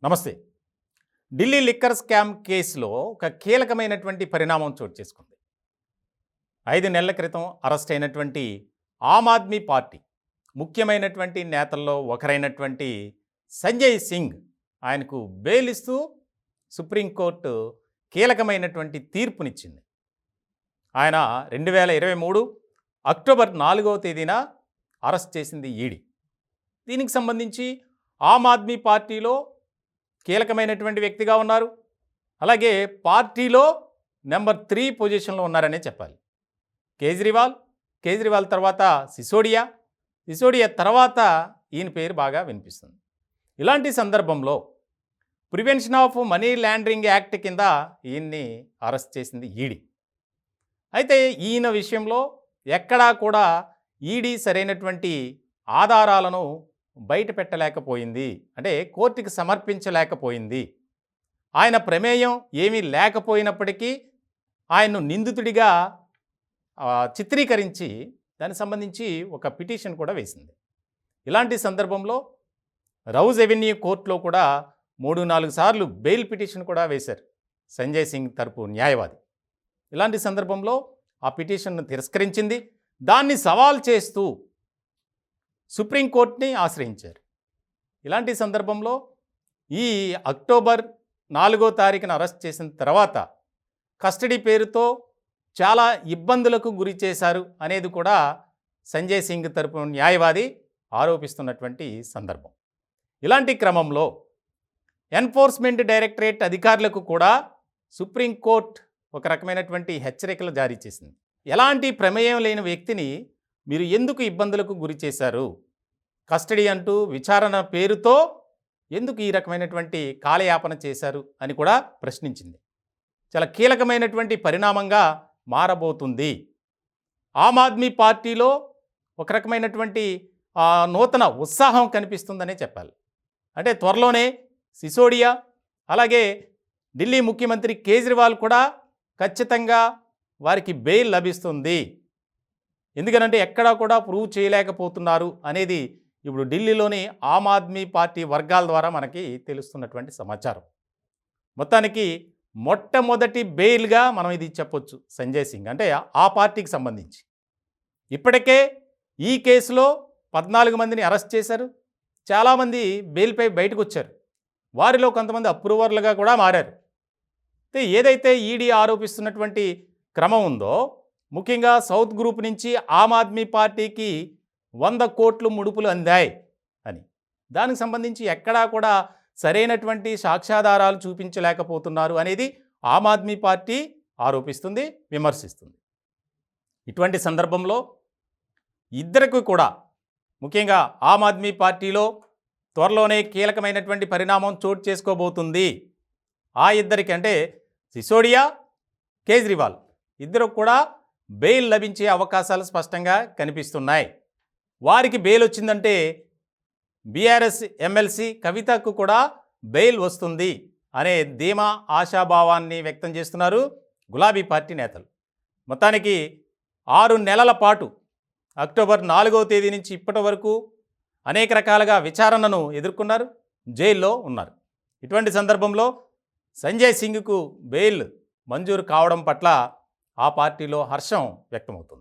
నమస్తే. Delhi liquor scam కేసులో ఒక కీలకమైనటువంటి పరిణామం చోటు చేసుకుంది. 5 నెలల క్రితం అరెస్ట్ అయినటువంటి ఆమ్ ఆద్మీ పార్టీ ముఖ్యమైనటువంటి నేతల్లో ఒకరైనటువంటి సంజయ్ సింగ్ ఆయనకు బెయిల్ ఇస్తూ సుప్రీంకోర్టు కీలకమైనటువంటి తీర్పునిచ్చింది. ఆయన 2023 అక్టోబర్ 4వ తేదీన అరెస్ట్ చేసింది ఈడీ. దీనికి సంబంధించి ఆమ్ ఆద్మీ పార్టీలో కీలకమైనటువంటి వ్యక్తిగా ఉన్నారు. అలాగే పార్టీలో నెంబర్ 3 పొజిషన్లో ఉన్నారనే చెప్పాలి. కేజ్రీవాల్ తర్వాత సిసోడియా తర్వాత ఈయన పేరు బాగా వినిపిస్తుంది. ఇలాంటి సందర్భంలో prevention of money laundering act కింద ఈయన్ని అరెస్ట్ చేసింది ఈడీ. అయితే ఈయన విషయంలో ఎక్కడా కూడా ఈడీ సరైనటువంటి ఆధారాలను బయట పెట్టలేకపోయింది, అంటే కోర్టుకి సమర్పించలేకపోయింది. ఆయన ప్రమేయం ఏమీ లేకపోయినప్పటికీ ఆయన్ను నిందితుడిగా చిత్రీకరించి దానికి సంబంధించి ఒక పిటిషన్ కూడా వేసింది. ఇలాంటి సందర్భంలో రౌజ్ ఎవెన్యూ కోర్టులో కూడా 3-4 సార్లు బెయిల్ పిటిషన్ కూడా వేశారు సంజయ్ సింగ్ తరపు న్యాయవాది. ఇలాంటి సందర్భంలో ఆ పిటిషన్ను తిరస్కరించింది. దాన్ని సవాల్ చేస్తూ సుప్రీంకోర్టుని ఆశ్రయించారు. ఇలాంటి సందర్భంలో ఈ అక్టోబర్ 4వ తారీఖున అరెస్ట్ చేసిన తర్వాత కస్టడీ పేరుతో చాలా ఇబ్బందులకు గురి చేశారు అనేది కూడా సంజయ్ సింగ్ తరపు న్యాయవాది ఆరోపిస్తున్నటువంటి సందర్భం. ఇలాంటి క్రమంలో ఎన్ఫోర్స్మెంట్ డైరెక్టరేట్ అధికారులకు కూడా సుప్రీంకోర్టు ఒక రకమైనటువంటి హెచ్చరికలు జారీ చేసింది. ఎలాంటి ప్రమేయం లేని వ్యక్తిని మీరు ఎందుకు ఇబ్బందులకు గురి చేశారు, కస్టడీ అంటూ విచారణ పేరుతో ఎందుకు ఈ రకమైనటువంటి కాలయాపన చేశారు అని కూడా ప్రశ్నించింది. చాలా కీలకమైనటువంటి పరిణామంగా మారబోతుంది. ఆమ్ ఆద్మీ పార్టీలో ఒక రకమైనటువంటి నూతన ఉత్సాహం కనిపిస్తుందనే చెప్పాలి. అంటే త్వరలోనే సిసోడియా అలాగే ఢిల్లీ ముఖ్యమంత్రి కేజ్రీవాల్ కూడా ఖచ్చితంగా వారికి బెయిల్ లభిస్తుంది. ఎందుకనంటే ఎక్కడా కూడా ప్రూవ్ చేయలేకపోతున్నారు అనేది ఇప్పుడు ఢిల్లీలోని ఆమ్ ఆద్మీ పార్టీ వర్గాల ద్వారా మనకి తెలుస్తున్నటువంటి సమాచారం. మొత్తానికి మొట్టమొదటి బెయిల్గా మనం ఇది చెప్పొచ్చు సంజయ్ సింగ్, అంటే ఆ పార్టీకి సంబంధించి. ఇప్పటికే ఈ కేసులో 14 మందిని అరెస్ట్ చేశారు. చాలామంది బెయిల్పై బయటకు వచ్చారు. వారిలో కొంతమంది అప్రూవర్లుగా కూడా మారారు. ఏదైతే ఈడీ ఆరోపిస్తున్నటువంటి క్రమం ఉందో, ముఖ్యంగా సౌత్ గ్రూప్ నుంచి ఆమ్ ఆద్మీ పార్టీకి 100 కోట్లు ముడుపులు అందాయి అని, దానికి సంబంధించి ఎక్కడా కూడా సరైనటువంటి సాక్ష్యాధారాలు చూపించలేకపోతున్నారు అనేది ఆమ్ ఆద్మీ పార్టీ ఆరోపిస్తుంది, విమర్శిస్తుంది. ఇటువంటి సందర్భంలో ఇద్దరికి కూడా, ముఖ్యంగా ఆమ్ ఆద్మీ పార్టీలో త్వరలోనే కీలకమైనటువంటి పరిణామం చోటు చేసుకోబోతుంది. ఆ ఇద్దరికి అంటే సిసోడియా, కేజ్రీవాల్ ఇద్దరు కూడా బెయిల్ లభించే అవకాశాలు స్పష్టంగా కనిపిస్తున్నాయి. వారికి బెయిల్ వచ్చిందంటే బీఆర్ఎస్ ఎమ్మెల్సీ కవితకు కూడా బెయిల్ వస్తుంది అనే ధీమా ఆశాభావాన్ని వ్యక్తం చేస్తున్నారు గులాబీ పార్టీ నేతలు. మొత్తానికి 6 నెలల పాటు అక్టోబర్ 4వ తేదీ నుంచి ఇప్పటి వరకు అనేక రకాలుగా విచారణను ఎదుర్కొన్నారు, జైల్లో ఉన్నారు. ఇటువంటి సందర్భంలో సంజయ్ సింగ్కు బెయిల్ మంజూరు కావడం పట్ల ఆ పార్టీలో హర్షం వ్యక్తమవుతుంది.